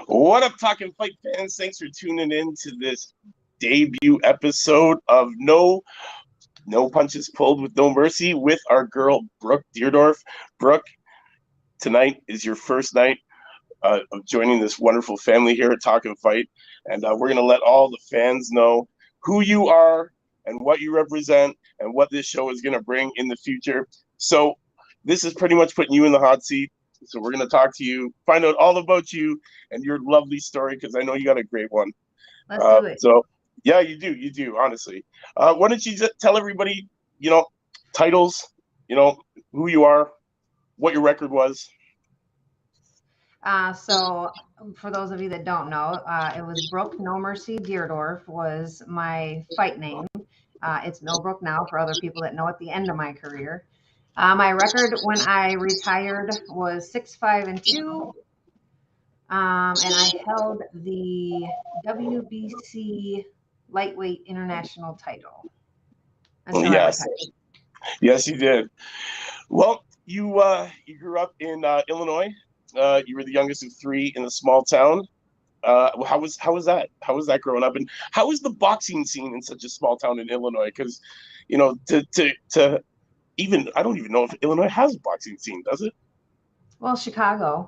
What up, Talkin Fight fans? Thanks for tuning in to this debut episode of No Punches Pulled with No Mercy with our girl, Brooke Dierdorff. Brooke, tonight is your first night of joining this wonderful family here at Talkin Fight, and we're going to let all the fans know who you are and what you represent and what this show is going to bring in the future. So this is pretty much putting you in the hot seat. So we're going to talk to you, find out all about you and your lovely story, because I know you got a great one. Let's do it. So, yeah, you do, honestly. Why don't you just tell everybody, titles, who you are, what your record was. So for those of you that don't know, it was Brooke No Mercy Dierdorff was my fight name. It's Millbrook now for other people that know at the end of my career. My record when I retired was 6-5-2. And I held the WBC lightweight international title. Yes, you did. Well, you grew up in Illinois. You were the youngest of three in a small town. How was that? How was that growing up? And how was the boxing scene in such a small town in Illinois? Because, to even, I don't even know if Illinois has a boxing scene, does it? Well, Chicago.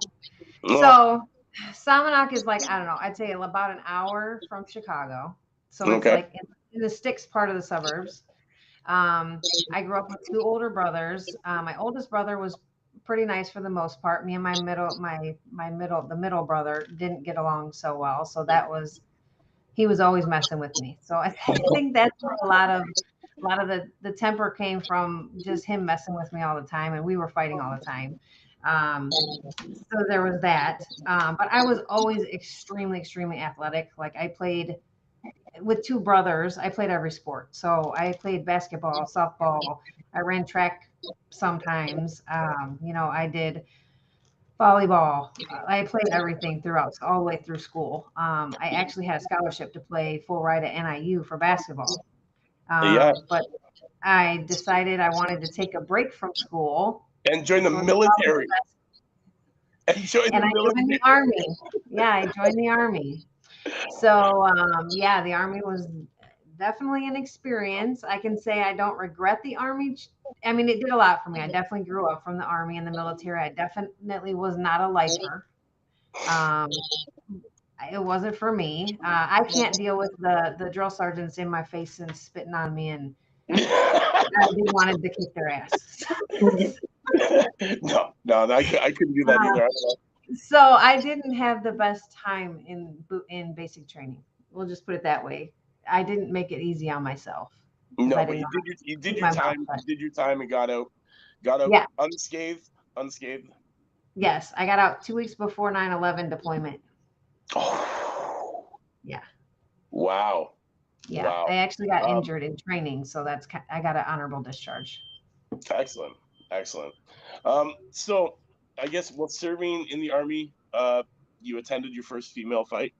So Salmonock is like, I don't know, I'd say about an hour from Chicago. So it's like in the sticks part of the suburbs. I grew up with two older brothers. My oldest brother was pretty nice for the most part. Me and the middle brother didn't get along so well. So he was always messing with me. So I think that's where a lot of the temper came from, just him messing with me all the time, and we were fighting all the time. So there was that. But I was always extremely, extremely athletic. Like I played with two brothers. I played every sport. So I played basketball, softball. I ran track sometimes. I did volleyball. I played everything throughout, all the way through school. I actually had a scholarship to play full ride at NIU for basketball. But I decided I wanted to take a break from school and join the military. I joined the Army. Yeah, I joined the Army. So, the Army was definitely an experience. I can say I don't regret the Army. I mean, it did a lot for me. I definitely grew up from the Army and the military. I definitely was not a lifer. It wasn't for me. I can't deal with the drill sergeants in my face and spitting on me, and I wanted to kick their ass. No, I couldn't do that either. So I didn't have the best time in basic training. We'll just put it that way. I didn't make it easy on myself. No, but you did your time. You did your time and got out unscathed. Yes, I got out 2 weeks before 9/11 deployment. Oh. Yeah. Wow. Yeah, wow. I actually got injured in training, so I got an honorable discharge. Excellent. So I guess while serving in the Army, you attended your first female fight.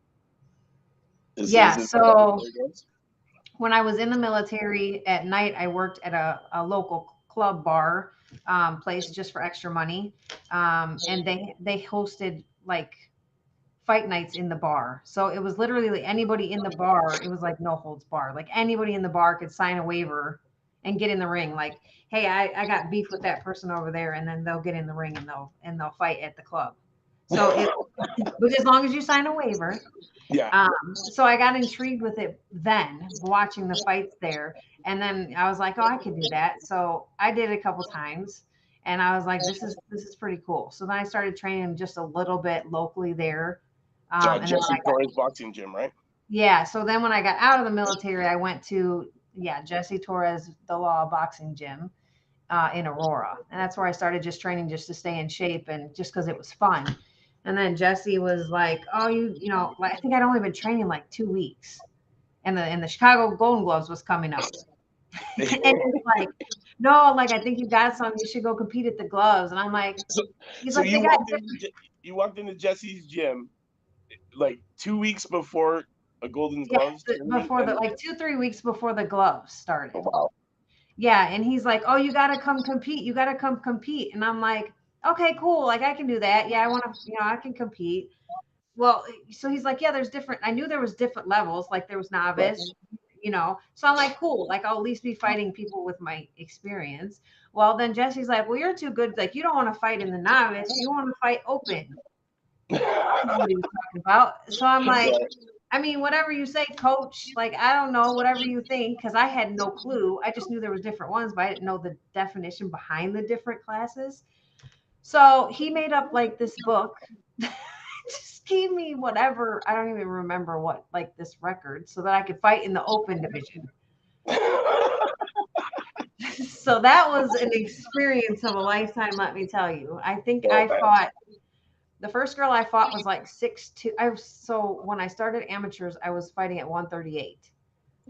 So when I was in the military at night, I worked at a local club bar place just for extra money, and they hosted like fight nights in the bar. So it was literally like anybody in the bar. It was like no holds bar. Like anybody in the bar could sign a waiver and get in the ring. Like, hey, I got beef with that person over there, and then they'll get in the ring and they'll fight at the club. So but as long as you sign a waiver. Yeah. So I got intrigued with it then, watching the fights there, and then I was like, oh, I could do that. So I did it a couple times, and I was like, this is pretty cool. So then I started training just a little bit locally there. Jesse Torres boxing gym, right? Yeah. So then when I got out of the military, I went to Jesse Torres, the Law Boxing Gym in Aurora, and that's where I started just training just to stay in shape and just because it was fun. And then Jesse was like, "Oh, I think I'd only been training like 2 weeks, and the Chicago Golden Gloves was coming up." And he's like, "No, like I think you got some. You should go compete at the gloves." And I'm like, you walked into Jesse's gym like 2 weeks before a Golden Gloves before 2-3 weeks before the gloves started. Oh, wow. Yeah, and he's like, "Oh, you got to come compete. You got to come compete." And I'm like, okay, cool. Like I can do that. Yeah, I want to, I can compete. well, so he's like, yeah, there's different. I knew there was different levels. Like there was novice, so I'm like, cool. Like I'll at least be fighting people with my experience. Well, then Jesse's like, well, you're too good. Like you don't want to fight in the novice. You want to fight open. What he was talking about. So I'm like, I mean, whatever you say, coach, like, I don't know, whatever you think, because I had no clue. I just knew there was different ones, but I didn't know the definition behind the different classes. So he made up like this book, just gave me whatever, I don't even remember what, like this record, so that I could fight in the open division. So that was an experience of a lifetime, let me tell you. I think I fought the first girl I fought was like 6'2". So when I started amateurs, I was fighting at 138.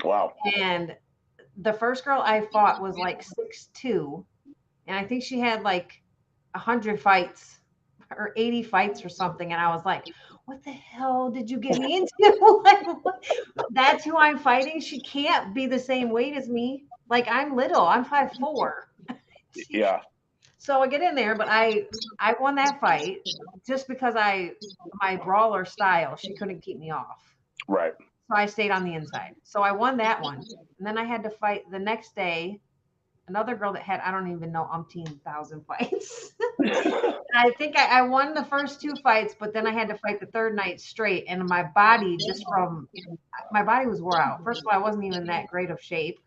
Wow. And the first girl I fought was like 6'2", and I think she had like 100 fights or 80 fights or something. And I was like, what the hell did you get me into? Like, that's who I'm fighting. She can't be the same weight as me. Like I'm little. I'm 5'4". Yeah. So I get in there, but I won that fight just because my brawler style, she couldn't keep me off. Right. So I stayed on the inside. So I won that one. And then I had to fight the next day another girl that had, I don't even know, umpteen thousand fights. I think I won the first 2 fights, but then I had to fight the third night straight. And my body my body was wore out. First of all, I wasn't even that great of shape.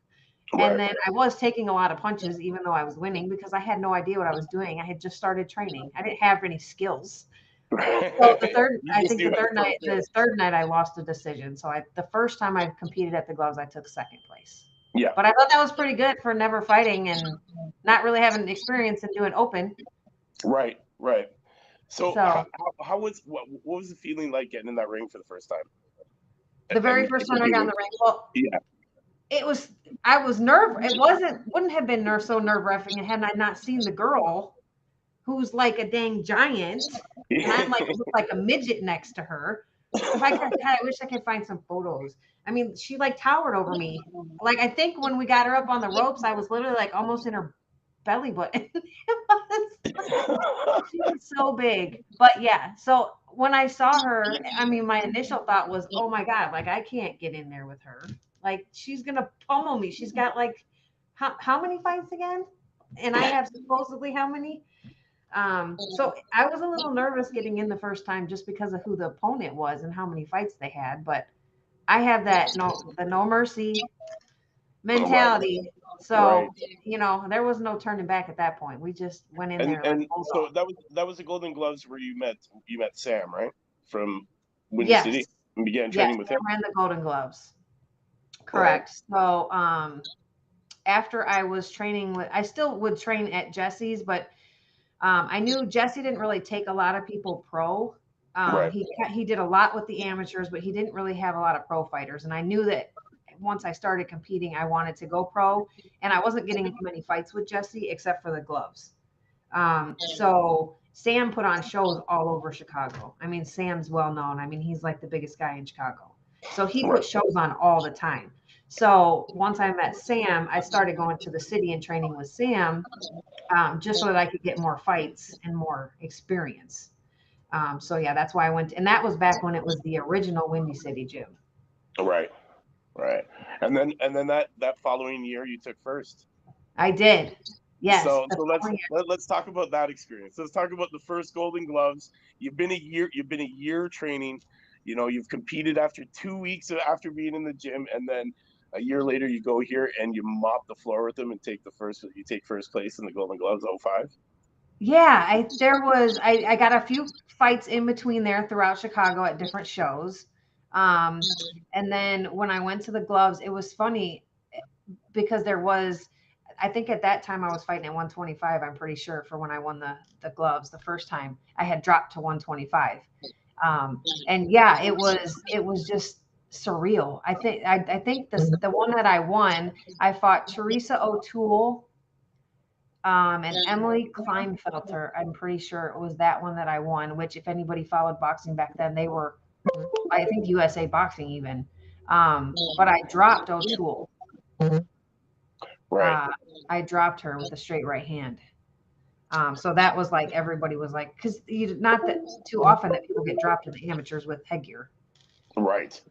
Right. And then I was taking a lot of punches, even though I was winning, because I had no idea what I was doing. I had just started training. I didn't have any skills. So the third night I lost a decision. So the first time I competed at the gloves, I took second place. Yeah. But I thought that was pretty good for never fighting and not really having experience in doing open. Right. So what was the feeling like getting in that ring for the first time? The very first time I got in the ring, well, yeah. I was nervous. Wouldn't have been so nerve-wracking had I not seen the girl who's like a dang giant, and I'm like look like a midget next to her. I wish I could find some photos. I mean, she like towered over me. Like I think when we got her up on the ropes, I was literally like almost in her belly button. She was so big. But yeah, so when I saw her, I mean, my initial thought was, oh my God, like I can't get in there with her. Like she's gonna pummel me. She's got like how many fights again? And I have supposedly how many? So I was a little nervous getting in the first time just because of who the opponent was and how many fights they had. But I have that no mercy mentality. Right. So there was no turning back at that point. We just went in there. And so that was the Golden Gloves where you met Sam, right? From Windy City and began training with him. Sam ran the Golden Gloves. Correct. Right. So after I was training I still would train at Jesse's, but I knew Jesse didn't really take a lot of people pro. Right. He did a lot with the amateurs, but he didn't really have a lot of pro fighters. And I knew that once I started competing, I wanted to go pro, and I wasn't getting many fights with Jesse except for the gloves. So Sam put on shows all over Chicago. I mean, Sam's well known. I mean, he's like the biggest guy in Chicago. So he put shows on all the time. So once I met Sam, I started going to the city and training with Sam, just so that I could get more fights and more experience. So yeah, that's why I went. And that was back when it was the original Windy City gym. Right. And then that following year you took first. I did. Yes. So let's talk about that experience. Let's talk about the first Golden Gloves. You've been a year training. You've competed after 2 weeks after being in the gym, and then a year later you go here and you mop the floor with them and take first place in the Golden Gloves 05. Yeah, I got a few fights in between there throughout Chicago at different shows. And then when I went to the gloves, it was funny because I think at that time I was fighting at 125, I'm pretty sure, for when I won the gloves the first time. I had dropped to 125. And yeah, it was just surreal. I think the one that I won, I fought Teresa O'Toole and Emily Kleinfelter. I'm pretty sure it was that one that I won, which if anybody followed boxing back then, they were, I think, USA Boxing even. But I dropped O'Toole. Right. I dropped her with a straight right hand. So that was like everybody was like, because not that too often that people get dropped in the amateurs with headgear. Right.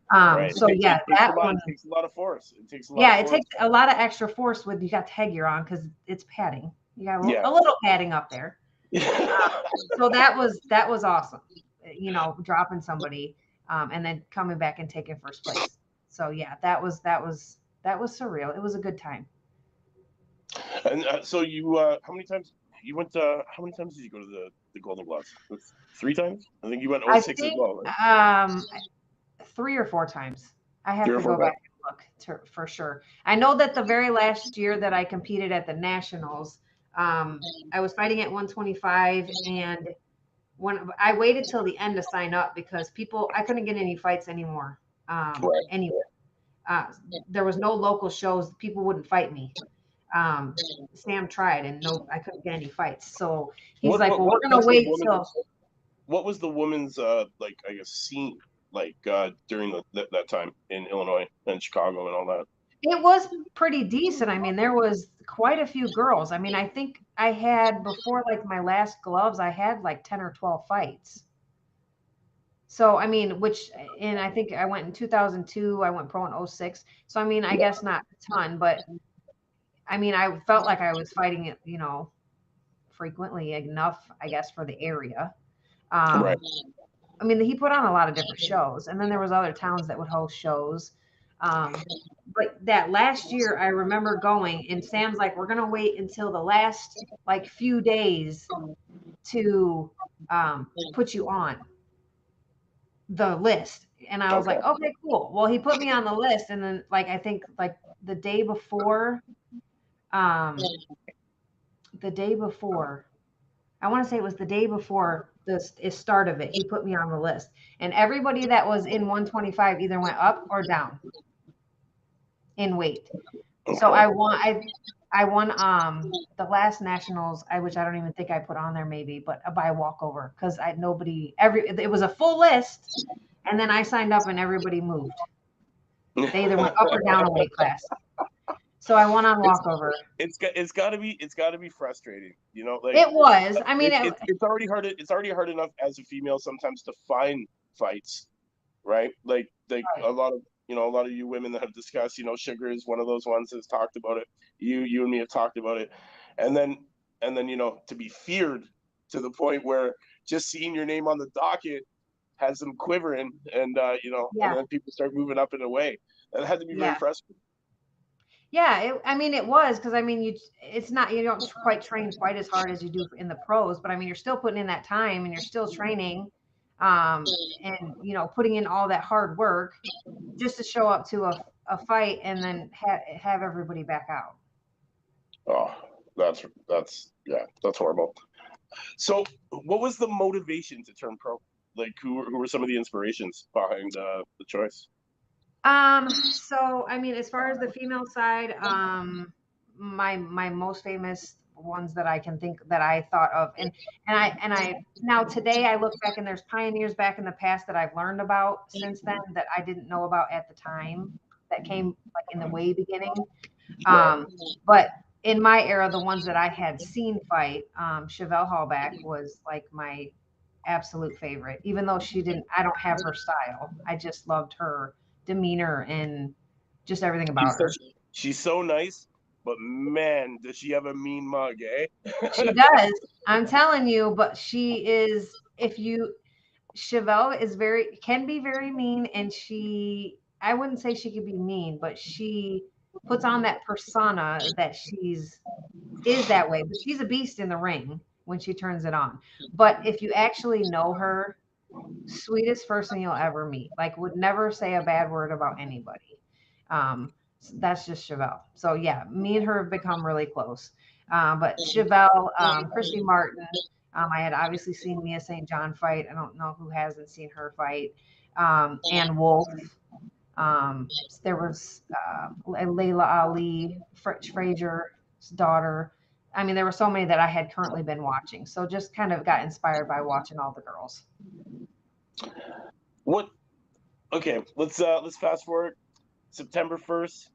So yeah, that one. It takes a lot of force. It takes a lot. Yeah, of it force. takes a lot of extra force when you got the headgear on because it's padding. You got Yeah. a little padding up there. So that was awesome. Dropping somebody and then coming back and taking first place. So yeah, that was surreal. It was a good time. And so you, how many times you went? How many times did you go to the Golden Gloves? 3 times. I think you went I 06 as think well. Right? 3 or 4 times. I have 3 or to 4 go times. back and look for sure. I know that the very last year that I competed at the nationals, I was fighting at 125, and when I waited till the end to sign up because I couldn't get any fights anymore. Right. Anywhere. There was no local shows. People wouldn't fight me. Sam tried, and I couldn't get any fights. So he's like, "Well, we're gonna wait till." What was the women's like, I guess, scene like during that time in Illinois and Chicago and all that? It was pretty decent. I mean, there was quite a few girls. I mean, I think I had before like my last gloves, I had like 10 or 12 fights. So, I mean, and I think I went in 2002, I went pro in 06. So, I mean, I guess not a ton, but I mean, I felt like I was fighting it, frequently enough, I guess, for the area. Right. I mean, he put on a lot of different shows, and then there was other towns that would host shows. But that last year, I remember going, and Sam's like, "We're gonna wait until the last like few days to put you on the list." And I was like, "Okay, cool." Well, he put me on the list, and then like I think like the day before, um, I want to say it was the day before the start of it. He put me on the list, and everybody that was in 125 either went up or down in weight. So I won the last nationals, which I don't even think I put on there maybe, but by walkover because it was a full list, and then I signed up and everybody moved. They either went up or down a weight class. So I won on walkover. It's got to be frustrating, like it was. I mean, it's already hard. It's already hard enough as a female sometimes to find fights, right? Like right. a lot of you women that have discussed, Sugar is one of those ones that's talked about it. You and me have talked about it, and then to be feared to the point where just seeing your name on the docket has them quivering, and and then people start moving up and away. That had to be very frustrating. Yeah, I mean, it was because I mean, it's not, you don't quite train quite as hard as you do in the pros, but I mean, you're still putting in that time and you're still training, and putting in all that hard work just to show up to a fight and then have everybody back out. Oh, that's horrible. So, what was the motivation to turn pro? Like, who were some of the inspirations behind the choice? So I mean, as far as the female side, my most famous ones that I can think that I thought of, and I now today I look back and there's pioneers back in the past that I've learned about since then that I didn't know about at the time that came like in the way beginning. But in my era, the ones that I had seen fight, Chevelle Hallback was like my absolute favorite, even though I don't have her style. I just loved her demeanor and just everything about her. She's so nice, but man, does she have a mean mug, eh? She does. I'm telling you, but Chevelle can be very mean, and I wouldn't say she could be mean, but she puts on that persona that is that way, but she's a beast in the ring when she turns it on. But if you actually know her, sweetest person you'll ever meet, like would never say a bad word about anybody. That's just Chevelle. So yeah, me and her have become really close. But Chevelle, Christy Martin, I had obviously seen Mia St. John fight. I don't know who hasn't seen her fight. Ann Wolf. There was Layla Ali, Frazier's daughter. I mean, there were so many that I had currently been watching. So just kind of got inspired by watching all the girls. What? Okay, let's fast forward. September 1st,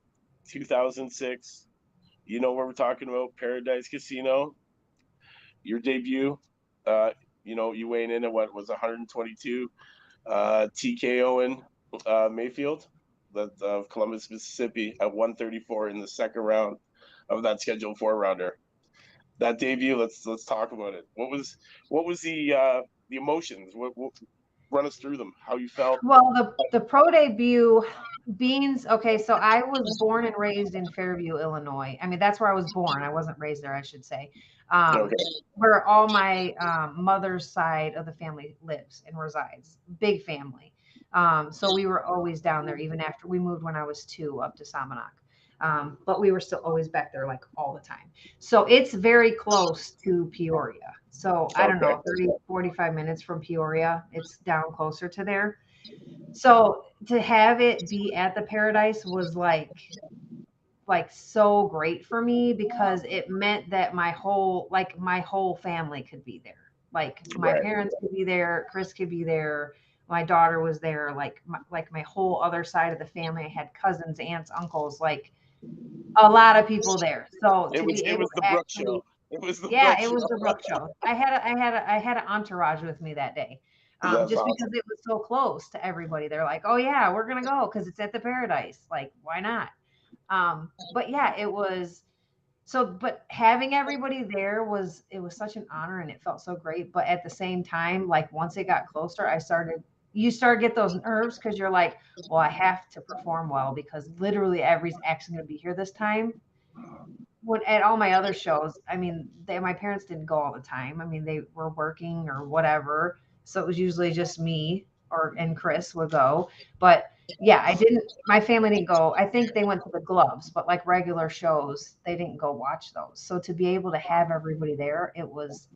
2006. You know what we're talking about? Paradise Casino. your debut. You weighing in at what was 122, TKO in Mayfield, of Columbus, Mississippi, at 134 in the second round of that scheduled 4-rounder. That debut, let's talk about it. What was the emotions? What run us through them? How you felt? Well, the pro debut, Beans. Okay, so I was born and raised in Fairview, Illinois. I mean, that's where I was born. I wasn't raised there, I should say. Okay. Where all my mother's side of the family lives and resides. Big family. So we were always down there, even after we moved when I was 2 up to Salmonock. But we were still always back there, like all the time. So it's very close to Peoria. So I don't know, 30, 45 minutes from Peoria. It's down closer to there. So to have it be at the Paradise was like so great for me because it meant that my whole family could be there. Like my parents could be there, Chris could be there, my daughter was there, like my whole other side of the family. I had cousins, aunts, uncles, like a lot of people there. So It was the Brooke show. It was the Brooke show. I had an entourage with me that day. Just awesome. because it was so close to everybody. They're like, oh yeah, we're gonna go because it's at the Paradise. Like, why not? But yeah, it was so, but having everybody there was such an honor and it felt so great. But at the same time, like once it got closer, you start get those nerves because you're like, well, I have to perform well because literally every act's gonna be here this time. When at all my other shows, I mean, my parents didn't go all the time. I mean, they were working or whatever, so it was usually just me and Chris would go. But yeah, I didn't. My family didn't go. I think they went to the gloves, but like regular shows, they didn't go watch those. So to be able to have everybody there, it was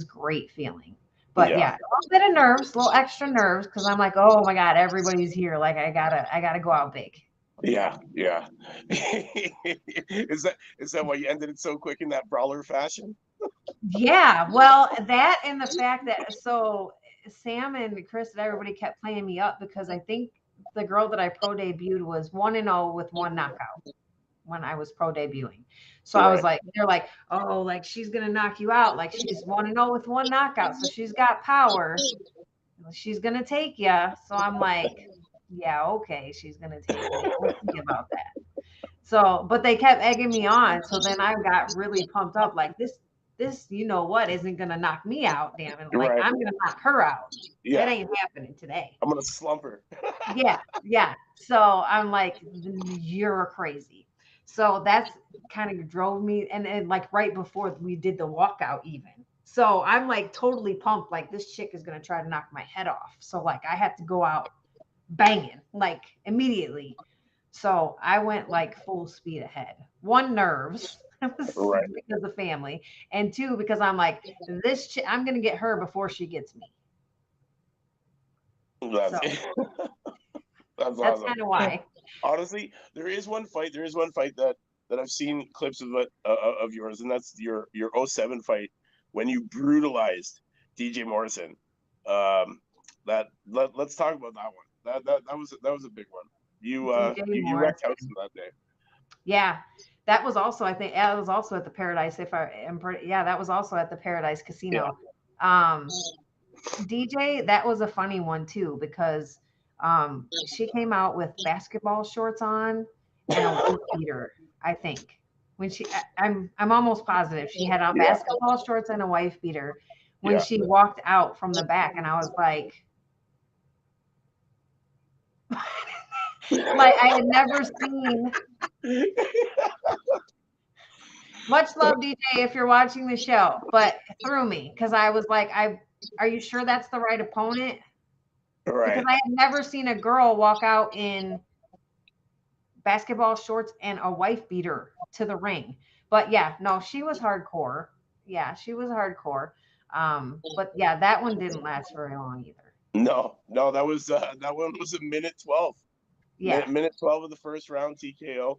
great feeling. But yeah, a little bit of nerves, a little extra nerves, because I'm like, oh my God, everybody's here. Like I gotta go out big. Yeah. Is that why you ended it so quick in that brawler fashion? Yeah, well, that and the fact that so Sam and Chris and everybody kept playing me up because I think the girl that I pro debuted was 1-0 with 1 knockout when I was pro debuting. So I was like, they're like, oh, like she's gonna knock you out. Like she's 1-0 with 1 knockout, so she's got power. She's gonna take you. So I'm like, yeah, okay, she's gonna take me. We'll see about that. So, but they kept egging me on. So then I got really pumped up, like this, isn't gonna knock me out, damn it. Like I'm gonna knock her out. Yeah. It ain't happening today. I'm gonna slump her. Yeah. So I'm like, you're crazy. So that's kind of drove me, and like right before we did the walkout, even. So I'm like totally pumped, like this chick is gonna try to knock my head off. So like I had to go out banging, like immediately. So I went like full speed ahead. 1, nerves because of family, and 2, because I'm like, I'm gonna get her before she gets me. That's That's awesome. kind of why. Honestly, there is one fight that I've seen clips of yours, and that's your 07 fight when you brutalized DJ Morrison. Let's talk about that one. That was a big one. You wrecked house that day. Yeah, that was also, I think, that was also at the Paradise. If I am pretty, yeah, that was also at the Paradise Casino. Yeah. DJ, that was a funny one too because she came out with basketball shorts on and a wife beater. I think when I'm almost positive she had on basketball shorts and a wife beater when she walked out from the back, and I was like. Like I had never seen. Much love, DJ, if you're watching the show, but threw me because I was like, are you sure that's the right opponent? Right. Because I had never seen a girl walk out in basketball shorts and a wife beater to the ring. But yeah, no, she was hardcore. Yeah, she was hardcore. But yeah, that one didn't last very long either. No, that one was a minute 12. Yeah, minute 12 of the first round TKO,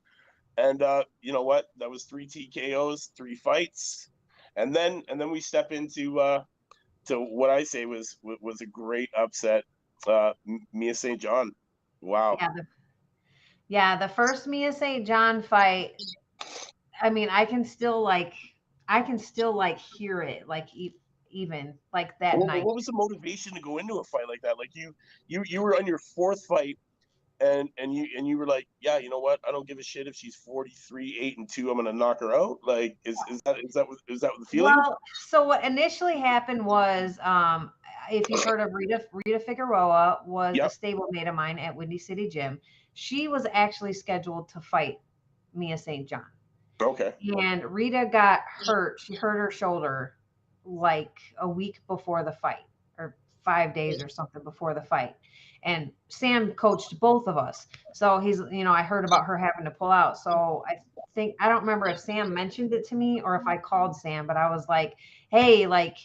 and you know what? That was 3 TKOs, 3 fights, and then we step into to what I say was a great upset. Mia St. John. Wow. Yeah, the first Mia St. John fight. I mean, I can still like. I can still like hear it, like even like that night. What was the motivation to go into a fight like that? Like you were on your fourth fight, and you were like, yeah, you know what? I don't give a shit if she's 43-8-2. I'm gonna knock her out. Like, is that the feeling? Well, so what initially happened was, if you've heard of Rita Figueroa, was a Yep. stablemate of mine at Windy City Gym. She was actually scheduled to fight Mia St. John. Okay. And Rita got hurt. She hurt her shoulder like a week before the fight, or 5 days or something before the fight. And Sam coached both of us. So I heard about her having to pull out. So I don't remember if Sam mentioned it to me or if I called Sam, but I was like, hey, like,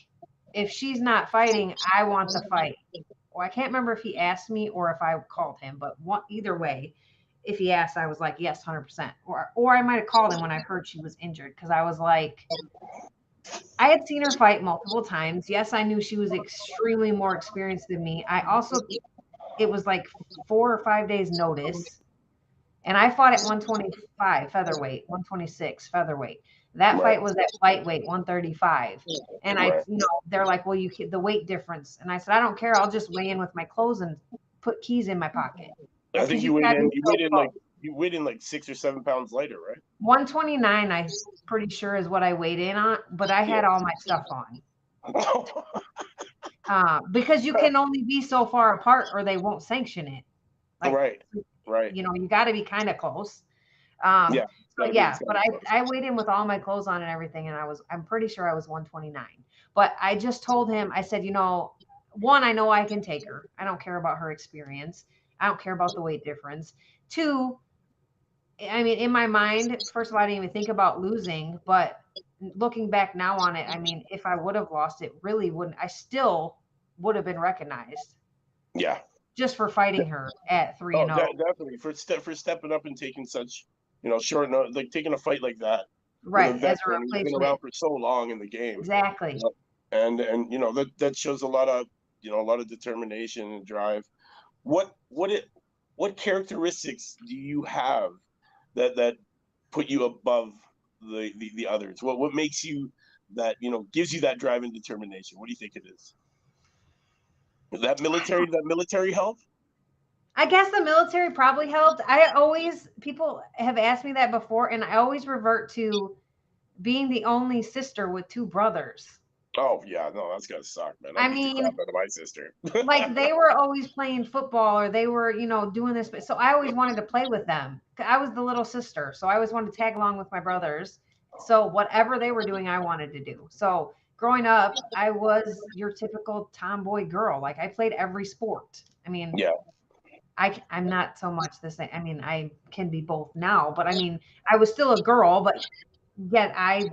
if she's not fighting, I want to fight. Well, I can't remember if he asked me or if I called him, but either way, if he asked, I was like, yes, 100%. Or I might have called him when I heard she was injured, because I was like, I had seen her fight multiple times. Yes, I knew she was extremely more experienced than me. It was like 4 or 5 days notice, and I fought at 125 featherweight, 126 featherweight. That Right. fight was at lightweight, 135. And Right. they're like, well, the weight difference. And I said, I don't care. I'll just weigh in with my clothes and put keys in my pocket. I think Because you you weighed gotta in. be so close. You weighed in like 6 or 7 pounds lighter, right? 129, I'm pretty sure is what I weighed in on, but I had all my stuff on. Because you can only be so far apart or they won't sanction it. Like, Right. Right. you got to be kind of close. Yeah. So yeah, but I weighed in with all my clothes on and everything, and I'm pretty sure I was 129. But I just told him, I said, one, I know I can take her. I don't care about her experience. I don't care about the weight difference. Two, I mean, in my mind, first of all, I didn't even think about losing, but looking back now on it, I mean, if I would have lost, it really wouldn't. I still would have been recognized. Yeah. Just for fighting her at 3-0. Definitely for stepping up and taking such, short note, like taking a fight like that with a Right, as a veteran who's been replacement. around for so long in the game. Exactly. And that shows a lot of determination and drive. What characteristics do you have that put you above the others? What makes you that gives you that drive and determination? What do you think it is? That military help? I guess the military probably helped. People have asked me that before, and I always revert to being the only sister with two brothers. Oh yeah, no, that's gotta suck, man. I beat the crap out of my sister. Like, they were always playing football, or they were, doing this. So I always wanted to play with them. I was the little sister, so I always wanted to tag along with my brothers. So whatever they were doing, I wanted to do. So growing up, I was your typical tomboy girl. Like, I played every sport. I mean, Yeah. I'm not so much the same. I mean, I can be both now, but I mean, I was still a girl, but yet I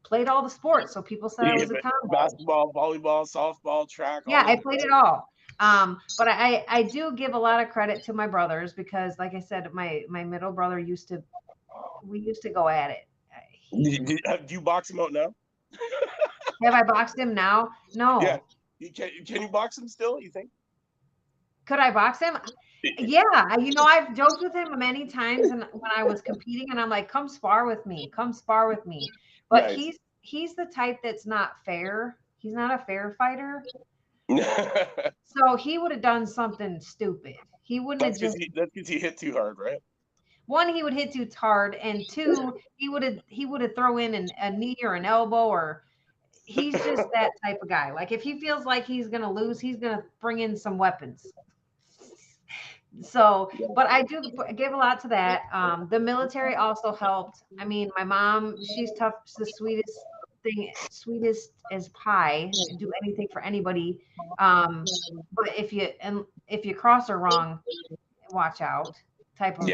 played all the sports. So people said I was a tomboy. Basketball, volleyball, softball, track. Yeah, I played it all. But I do give a lot of credit to my brothers, because, like I said, my middle brother we used to go at it. Do you box him out now? Have I boxed him now? No. Yeah. Can you box him still, you think? Could I box him? Yeah. I've joked with him many times, and when I was competing, and I'm like, come spar with me. Come spar with me. But Nice. he's the type that's not fair. He's not a fair fighter. So he would have done something stupid. He wouldn't have just. That's because he hit too hard, right? One, he would hit too hard, and two, he would have throw in a knee or an elbow, or he's just that type of guy. Like, if he feels like he's gonna lose, he's gonna bring in some weapons. So, but I do give a lot to that. The military also helped. I mean, my mom, she's tough. She's the sweetest as pie. Do anything for anybody. But if you cross her wrong, watch out. Type of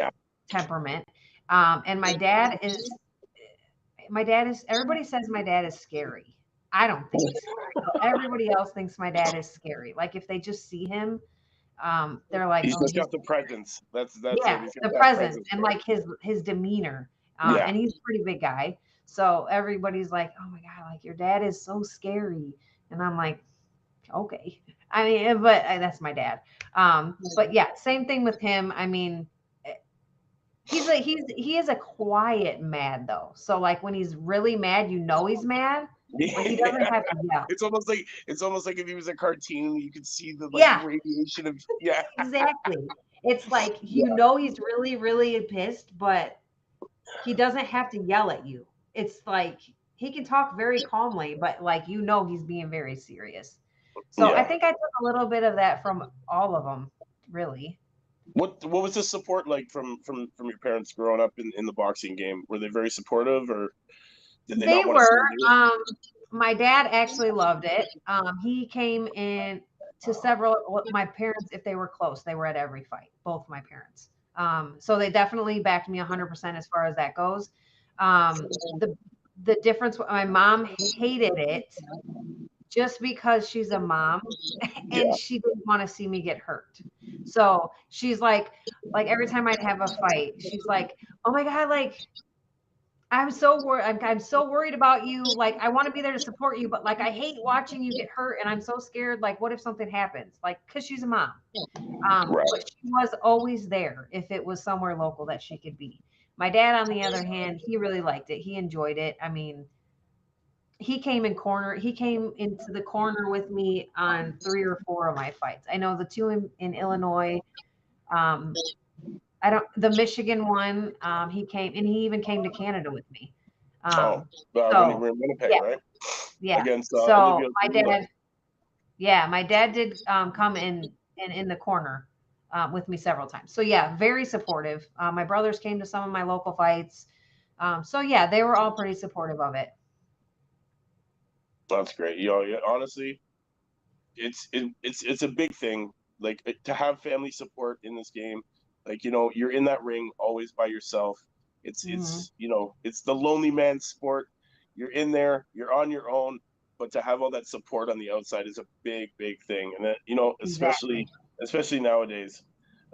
temperament. And my dad is. Everybody says my dad is scary. I don't think he's scary. Everybody else thinks my dad is scary. Like, if they just see him, they're like, he's just got the presence. That's yeah, it. the presence and like his demeanor. And he's a pretty big guy. So everybody's like, oh my God, like, your dad is so scary. And I'm like, okay. I mean, but that's my dad. But yeah, same thing with him. I mean, he is a quiet mad though. So like when he's really mad, he's mad, but he doesn't have to yell. It's almost like if he was a cartoon, you could see the like Yeah, radiation of yeah. exactly. It's like he's really, really pissed, but he doesn't have to yell at you. It's like he can talk very calmly, but like he's being very serious. So I Yeah. think I took a little bit of that from all of them, really. What was the support like from your parents growing up in the boxing game? Were they very supportive, or did they They not want to see were. you do it? My dad actually loved it. He came in to several. My parents, if they were close, they were at every fight. Both my parents. So they definitely backed me 100% as far as that goes. The difference. My mom hated it just because she's a mom and Yeah. she didn't want to see me get hurt. So she's like every time I'd have a fight, she's like, "Oh my God, like I'm so worried. I'm so worried about you. Like, I want to be there to support you, but like, I hate watching you get hurt, and I'm so scared. Like, what if something happens? Like, because she's a mom. Right. But she was always there if it was somewhere local that she could be. My dad, on the other hand, he really liked it. He enjoyed it. I mean, He came into the corner with me on 3 or 4 of my fights. I know the two in Illinois. Um, I don't the Michigan one, he came and he even came to Canada with me. Oh, Um, when you so were in Winnipeg, yeah, right? yeah. Against So Olivia my Lula. dad, my dad did come in the corner with me several times. So yeah, very supportive. My brothers came to some of my local fights. So yeah, they were all pretty supportive of it. That's great. Yeah, honestly, it's a big thing. Like to have family support in this game. Like you're in that ring always by yourself. Hmm. It's the lonely man sport. You're in there. You're on your own. But to have all that support on the outside is a big thing. And Exactly. especially nowadays,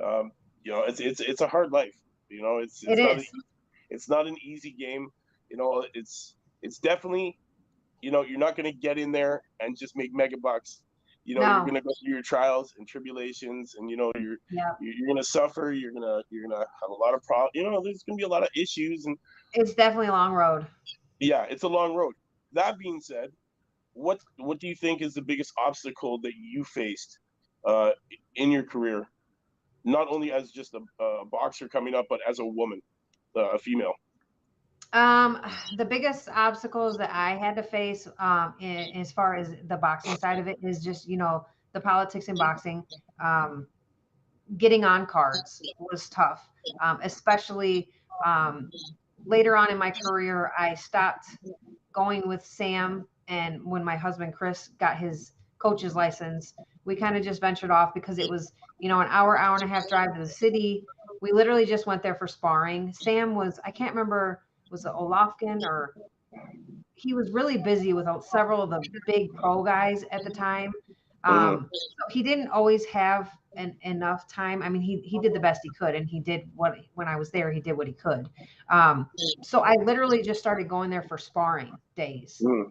um, it's a hard life. It is. It's not an easy game. It's definitely you're not going to get in there and just make mega bucks. You're No. going to go through your trials and tribulations, and Yeah. you're going to suffer. You're going to have a lot of problems. There's going to be a lot of issues, and It's definitely a long road. yeah, it's a long road. That being said, what do you think is the biggest obstacle that you faced uh, in your career? Not only as just a boxer coming up, but as a woman, a female. Um, the biggest obstacles that I had to face, as far as the boxing side of it, is just the politics in boxing. Um, Getting on cards was tough, especially um, later on in my career. I stopped going with Sam, and when my husband Chris got his coach's license, we kind of just ventured off because it was an hour and a half drive to the city. We literally just went there for sparring. Sam was, I can't remember, was it Olofkin, or he was really busy with several of the big pro guys at the time. Mm-hmm. So he didn't always have enough time. I mean, he did the best he could, and he did when I was there, he did what he could. Um, so I literally just started going there for sparring days, Mm-hmm.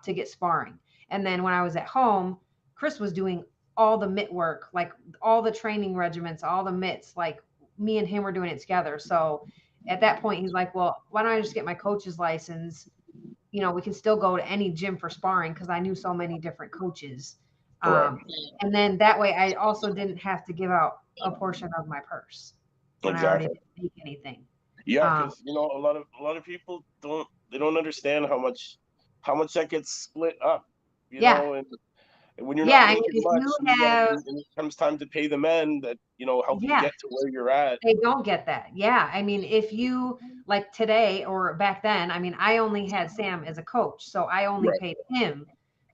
to get sparring. And then when I was at home, Chris was doing all the mitt work, like all the training regiments, all the mitts, like me and him were doing it together. So at that point, he's like, well, why don't I just get my coach's license? We can still go to any gym for sparring because I knew so many different coaches. Right. Um, and then that way I also didn't have to give out a portion of my purse when I already Exactly. didn't make anything. Yeah, Um, because a lot of people don't understand how much that gets split up. yeah. And when you're Yeah. not I mean, making if much, you and have, and it comes time to pay the men that help you yeah, get to where you're at. they don't get that. Yeah. I mean, if you like today or back then, I mean, I only had Sam as a coach, so I only Right. paid him.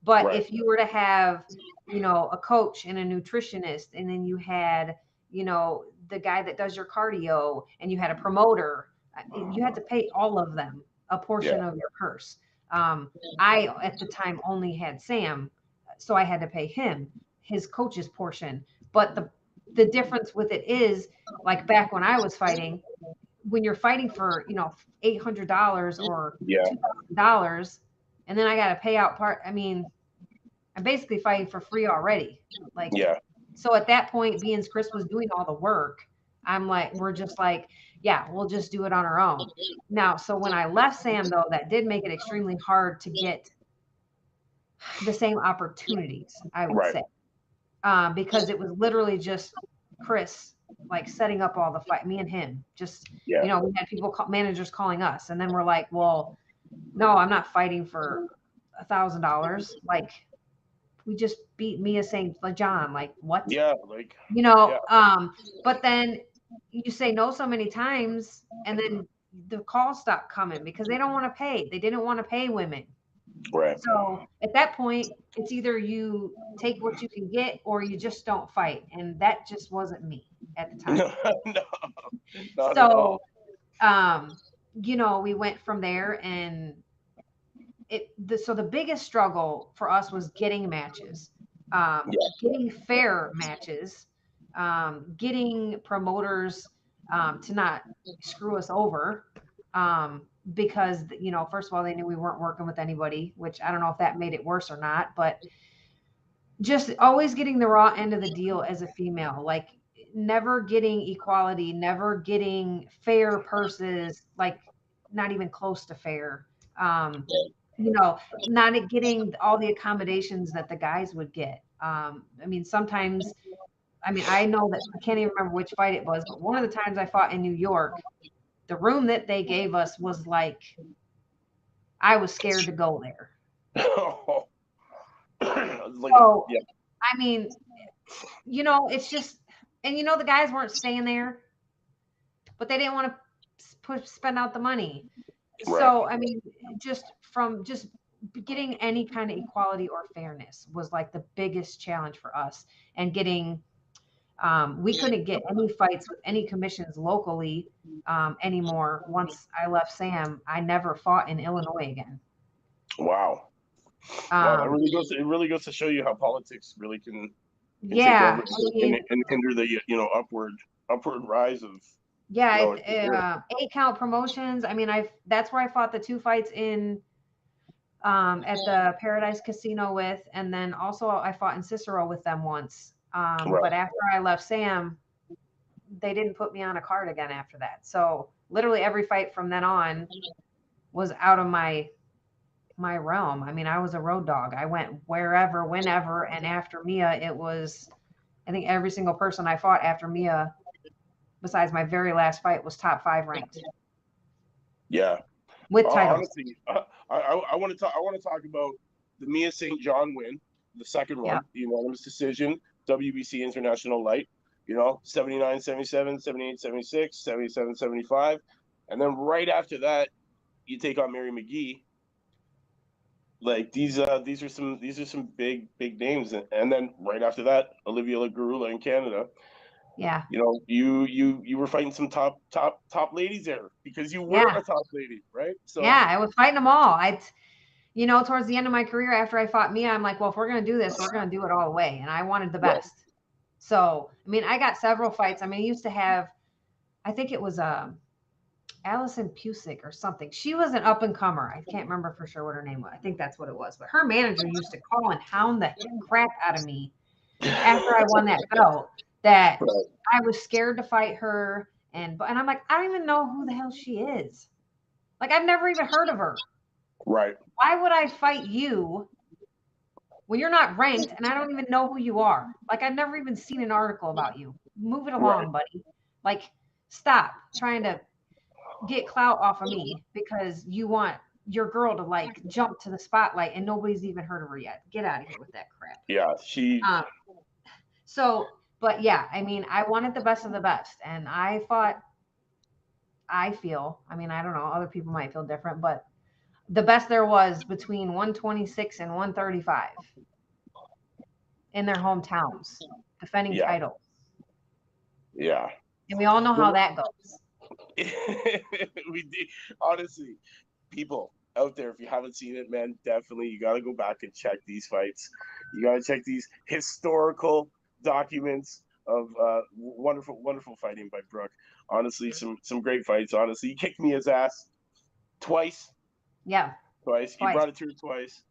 But Right. if you were to have, a coach and a nutritionist, and then you had, the guy that does your cardio, and you had a promoter, you had to pay all of them a Yeah. portion of your purse. I, at the time, only had Sam, so I had to pay him his coach's portion. But the difference with it is, like back when I was fighting, when you're fighting for $800 or Yeah. $2,000, and then I got to pay out part. I mean, I'm basically fighting for free already. Like, Yeah. so at that point, being Chris was doing all the work, I'm like, we're just like, yeah, we'll just do it on our own. Now, so when I left Sam, though, that did make it extremely hard to get the same opportunities, I would Right. say, because it was literally just Chris, like setting up all the fight, me and him, just, Yeah. we had people, managers calling us, and then we're like, well, no, I'm not fighting for $1,000. Like, we just beat Mia St. John. Like, what? Yeah. Like, But then you say no so many times, and then the calls stop coming because they don't want to pay. They didn't want to pay women. right. So at that point, it's either you take what you can get or you just don't fight. And that just wasn't me at the time. No, not at So, all. we went from there, and so the biggest struggle for us was getting matches, getting fair matches, getting promoters to not screw us over, because first of all, they knew we weren't working with anybody, which I don't know if that made it worse or not, but just always getting the raw end of the deal as a female, like never getting equality, never getting fair purses, like not even close to fair. Not getting all the accommodations that the guys would get. Sometimes, I know that I can't even remember which fight it was, but one of the times I fought in New York, the room that they gave us was like, I was scared to go there. It's just, and the guys weren't staying there, but they didn't want to spend out the money. Right. So, just from just getting any kind of equality or fairness was like the biggest challenge for us. And getting, we couldn't get any fights with any commissions locally anymore. Once I left Sam, I never fought in Illinois again. Wow. Wow, it really goes to show you how politics really can take over and hinder the upward rise of 8-count promotions. That's where I fought the 2 fights in at the Paradise Casino with, and then also I fought in Cicero with them once. But after I left Sam, they didn't put me on a card again after that. So literally every fight from then on was out of my realm. I was a road dog. I went wherever, whenever, and after Mia, it was, I think every single person I fought after Mia, besides my very last fight, was top 5 ranked. Yeah. With titles. Honestly, I want to talk about the Mia St. John win, the second one, the unanimous decision, WBC International Light, 79-77, 78-76, 77-75. And then right after that, you take on Mary McGee. Like these are some big names, and then right after that, Olivia LaGarula in Canada. Yeah. You were fighting some top ladies there because you were a top lady, right? So yeah, I was fighting them all. Towards the end of my career, after I fought Mia, I'm like, well, if we're gonna do this, we're gonna do it all the way, and I wanted the best. Right. So I got several fights. I used to have, I think it was Allison Pusick or something. She was an up and comer. I can't remember for sure what her name was. I think that's what it was. But her manager used to call and hound the crap out of me after I won that belt, that I was scared to fight her. And I'm like, I don't even know who the hell she is. Like, I've never even heard of her. Right. Why would I fight you when you're not ranked and I don't even know who you are? Like, I've never even seen an article about you. Move it along, buddy. Like, stop trying to get clout off of me because you want your girl to like jump to the spotlight and nobody's even heard of her yet. Get out of here with that crap. Yeah, but yeah, I wanted the best of the best, and I fought, I feel, I don't know, other people might feel different, but the best there was between 126 and 135 in their hometowns, defending titles. Yeah. And we all know how that goes. We did. Honestly, people out there, if you haven't seen it, man, definitely you got to go back and check these fights. You got to check these historical documents of wonderful fighting by Brooke. Honestly, some great fights. Honestly, he kicked Mia's ass twice. Yeah. Twice. He brought it to her twice.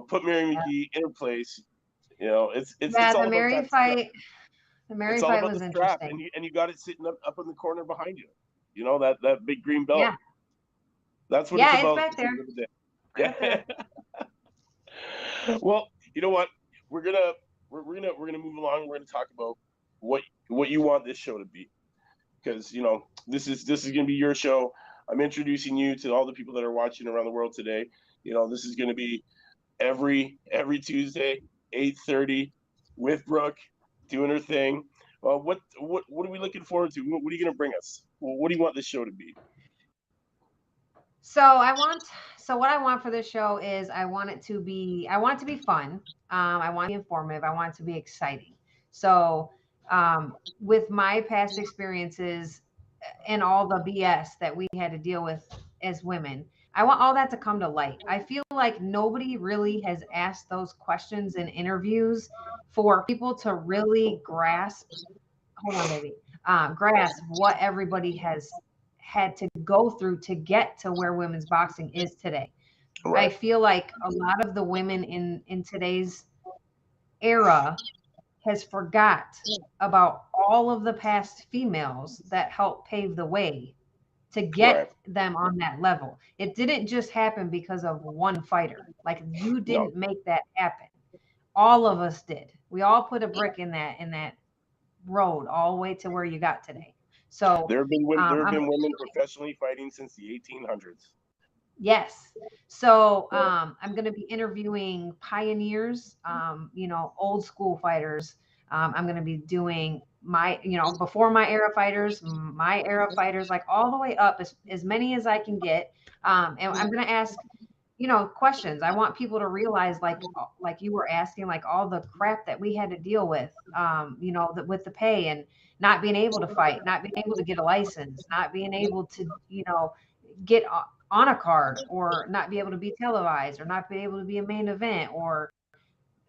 Put Mary McGee in her place. It's all the Mary fight. The Mary fight was interesting, and you got it sitting up in the corner behind you. You know, that big green belt. Yeah. That's what it's about. It's back there. Yeah. Well, you know what? We're gonna move along. We're gonna talk about what you want this show to be, because you know this is gonna be your show. I'm introducing you to all the people that are watching around the world today. You know, this is gonna be every Tuesday, 8:30, with Brooke doing her thing. What are we looking forward to? What are you gonna bring us? What do you want this show to be? So what I want for this show is I want it to be fun. I want it to be informative. I want it to be exciting. So with my past experiences and all the BS that we had to deal with as women, I want all that to come to light. I feel like nobody really has asked those questions in interviews for people to really grasp. Hold on, baby. Grasp what everybody has had to go through to get to where women's boxing is today. Right. I feel like a lot of the women in today's era has forgot about all of the past females that helped pave the way to get them on that level. It didn't just happen because of one fighter. Like you didn't make that happen. All of us did. We all put a brick in that road all the way to where you got today. So there have been women professionally fighting since the 1800s. Yes. So I'm going to be interviewing pioneers, old school fighters. I'm going to be doing before my era fighters, like all the way up, as many as I can get. And I'm going to ask, questions. I want people to realize, like you were asking, like all the crap that we had to deal with, with the pay and not being able to fight, not being able to get a license, not being able to, get on a card, or not be able to be televised, or not be able to be a main event, or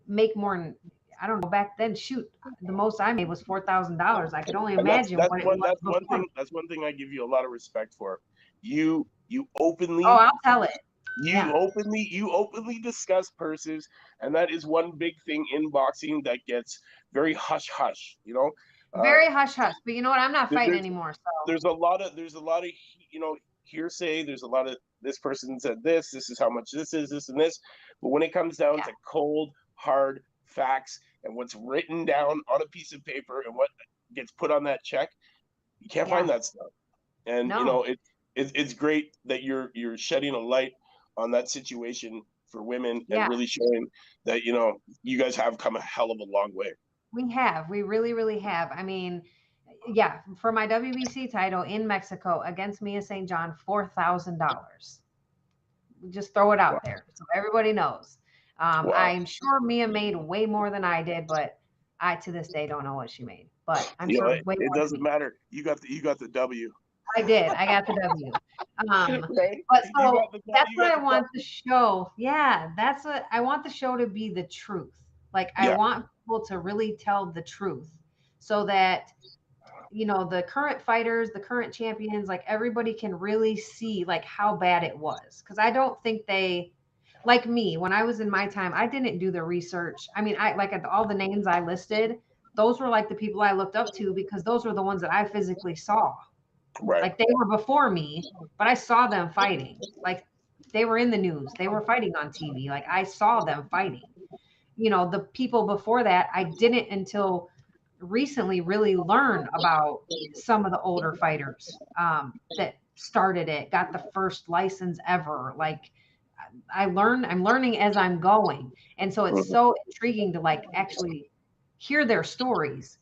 make more than, I don't know, back then, shoot, the most I made was $4,000. I could only imagine what it was. That's one thing I give you a lot of respect for. You openly. Oh, I'll tell it. You openly discuss purses, and that is one big thing in boxing that gets very hush hush. Very hush hush. But you know what? I'm not fighting anymore. So there's a lot of hearsay. There's a lot of, this person said this is how much this is, this and this. But when it comes down to cold, hard facts and what's written down on a piece of paper and what gets put on that check, you can't find that stuff. And it's great that you're shedding a light on that situation for women and really showing that you guys have come a hell of a long way. We really, really have. I mean, for my WBC title in Mexico against Mia St. John, $4,000. Just throw it out there so everybody knows. I'm sure Mia made way more than I did, but I to this day don't know what she made. But I'm sure it doesn't matter. You got the W. I did. I got the W. But so that's what I want the show. Yeah, that's what I want the show to be, the truth. Like I want people to really tell the truth, so that the current fighters, the current champions, like everybody can really see like how bad it was. Because I don't think they, like me, when I was in my time, I didn't do the research. I mean, I like all the names I listed, those were like the people I looked up to, because those were the ones that I physically saw. Right. Like they were before me, but I saw them fighting. Like they were in the news, they were fighting on TV. Like I saw them fighting. The people before that, I didn't until recently really learn about some of the older fighters that started it, got the first license ever. Like I'm learning as I'm going. And so it's so intriguing to like actually hear their stories.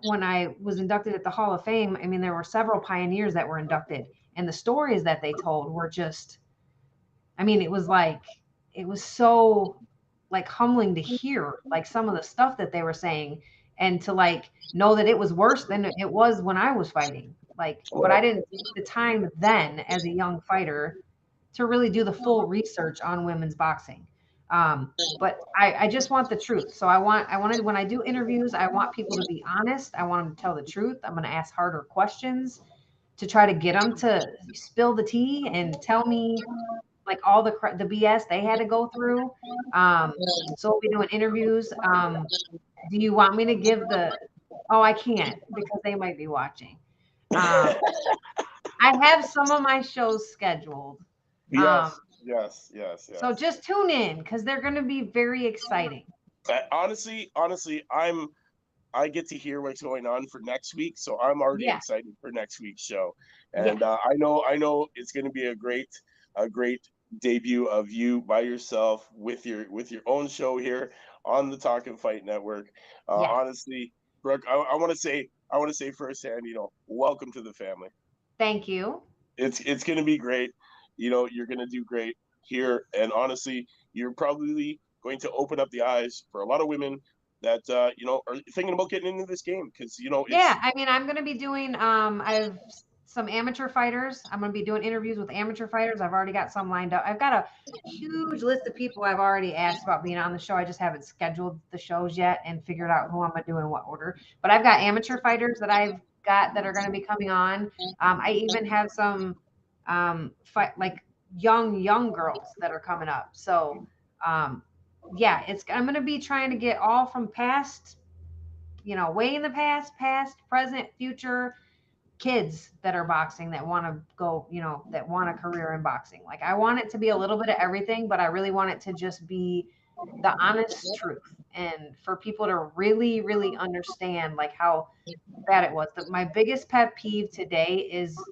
When I was inducted at the Hall of Fame, I mean, there were several pioneers that were inducted, and the stories that they told were just, I mean, it was so like humbling to hear, like some of the stuff that they were saying, and to like know that it was worse than it was when I was fighting. Like, but I didn't take the time then as a young fighter to really do the full research on women's boxing. But I just want the truth. So I wanted, when I do interviews, I want people to be honest. I want them to tell the truth. I'm going to ask harder questions to try to get them to spill the tea and tell me like all the BS they had to go through. So we'll be doing interviews. Do you want me to give the, oh, I can't, because they might be watching. I have some of my shows scheduled. Yes. So just tune in because they're going to be very exciting. Honestly, I get to hear what's going on for next week, so I'm already excited for next week's show. And I know it's going to be a great debut of you by yourself with your own show here on the Talkin Fight Network. Honestly, Brooke, I want to say firsthand, welcome to the family. Thank you. It's going to be great. You're going to do great here, and honestly, you're probably going to open up the eyes for a lot of women that are thinking about getting into this game because I mean, I'm going to be doing I have some amateur fighters. I'm going to be doing interviews with amateur fighters. I've already got some lined up. I've got a huge list of people I've already asked about being on the show. I just haven't scheduled the shows yet and figured out who I'm going to do in what order. But I've got amateur fighters that I've got that are going to be coming on. I even have some like young girls that are coming up. So I'm going to be trying to get all from past, way in the past, present, future kids that are boxing that want to go, that want a career in boxing. Like I want it to be a little bit of everything, but I really want it to just be the honest truth and for people to really, really understand like how bad it was. My biggest pet peeve today is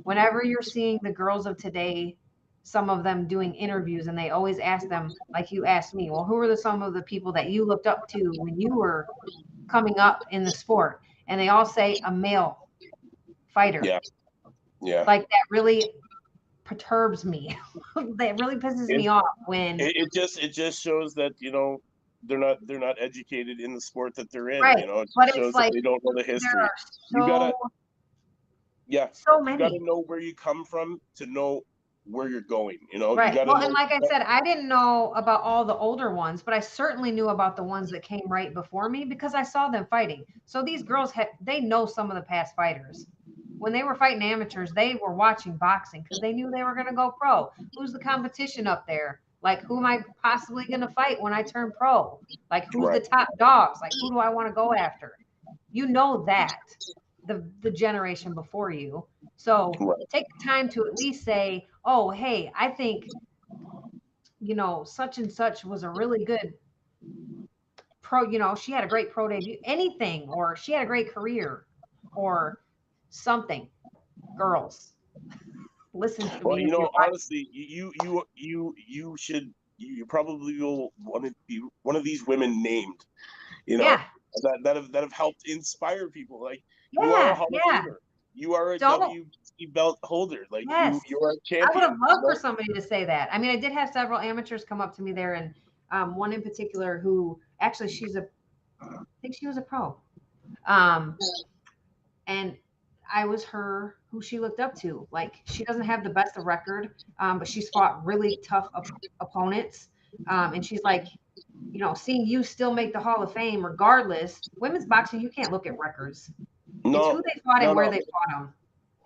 whenever you're seeing the girls of today, some of them doing interviews and they always ask them, like you asked me, well, who are some of the people that you looked up to when you were coming up in the sport? And they all say a male fighter. Like that really perturbs me. That really pisses me off when it just shows that they're not educated in the sport that they're in. Right. It but shows it's like that they don't know the history. So many. You gotta know where you come from to know where you're going. Right. You gotta well, and like I said, I didn't know about all the older ones, but I certainly knew about the ones that came right before me because I saw them fighting. So these girls they know some of the past fighters. When they were fighting amateurs, they were watching boxing because they knew they were going to go pro. Who's the competition up there? Like, who am I possibly going to fight when I turn pro? Like, who's the top dogs? Like, who do I want to go after? You know that, the generation before you. So take the time to at least say, oh, hey, I think, such and such was a really good pro, she had a great pro debut, anything, or she had a great career or something. Girls, listen to me. Honestly, you probably will want to be one of these women named, that have helped inspire people. Like you are a Hall of Famer. You are a WBC belt holder. Like you are a champion. I would have loved for somebody to say that. I mean, I did have several amateurs come up to me there, and one in particular who actually I think she was a pro. And I was who she looked up to. Like she doesn't have the best of record, but she's fought really tough opponents. And she's like, seeing you still make the Hall of Fame regardless. Women's boxing, you can't look at records. It's who they fought and where they fought them.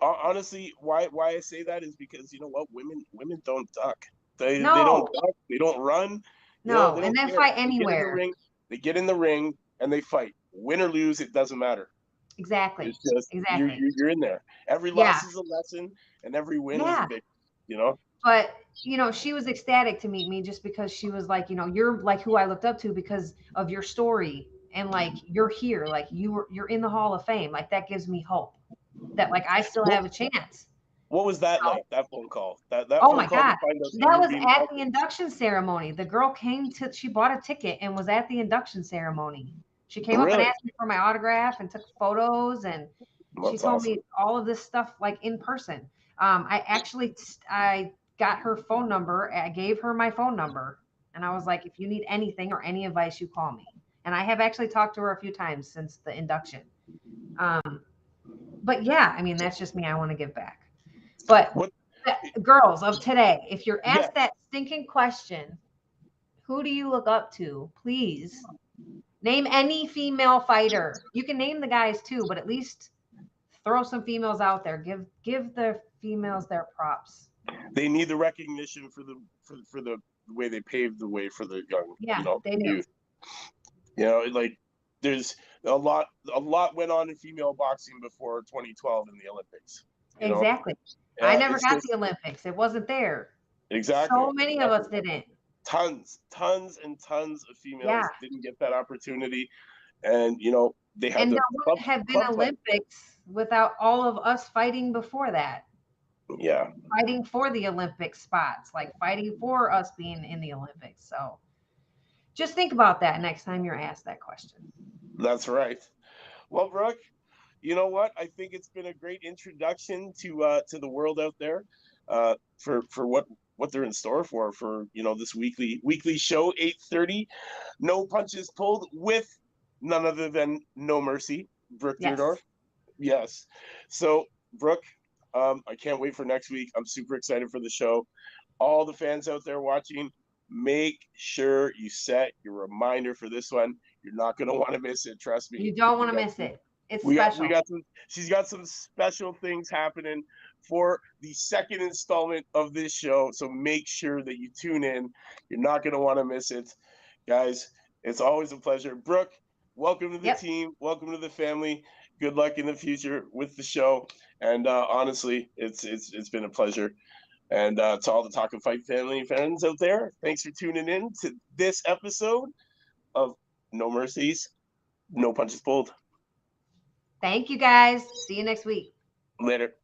Honestly, why I say that is because you know what, women don't duck. They don't duck. They don't run. No, and they fight anywhere. They get in the ring and they fight. Win or lose, it doesn't matter. Exactly. It's just you're in there. Every loss is a lesson, and every win is a big. But she was ecstatic to meet me just because she was like, you're like who I looked up to because of your story and like you're here, like you're in the Hall of Fame. Like that gives me hope that like I still have a chance. What was that like? That phone call? That oh my God, that was at the induction ceremony. The girl she bought a ticket and was at the induction ceremony. She came up and asked me for my autograph and took photos, and she told me all of this stuff like in person. I got her phone number. I gave her my phone number, and I was like, if you need anything or any advice, you call me. And I have actually talked to her a few times since the induction. But yeah, I mean, that's just me. I want to give back. But girls of today, if you're asked that stinking question, who do you look up to? Please name any female fighter. You can name the guys too, but at least throw some females out there. Give the females their props. They need the recognition for the way they paved the way for the young. They do. Youth. Like there's a lot went on in female boxing before 2012 in the Olympics. Exactly. I never It's got just the Olympics. It wasn't there. exactly. So many of us didn't. Tons and tons of Yeah. females didn't get that opportunity, and they had And the there wouldn't have been club fight. Olympics without all of us fighting before that. Yeah, Fighting for the Olympic spots, like fighting for us being in the Olympics. So just think about that next time you're asked that question. that's right. Well, Brooke, you know what? I think it's been a great introduction to the world out there, for what they're in store for this weekly show, 8:30. No punches pulled with none other than No Mercy, Brooke Yes. Dierdorff. Yes. So, Brooke, I can't wait for next week. I'm super excited for the show. All the fans out there watching, make sure you set your reminder for this one. You're not going to want to miss it. Trust me. You don't want to miss it. It's special. We got some. She's got some special things happening for the second installment of this show. So make sure that you tune in. You're not going to want to miss it, guys. It's always a pleasure. Brooke, welcome to the team. Welcome to the family. Good luck in the future with the show. And honestly, it's been a pleasure. And to all the Talkin' Fight family fans out there, thanks for tuning in to this episode of No Mercies, No Punches Pulled. Thank you, guys. See you next week. Later.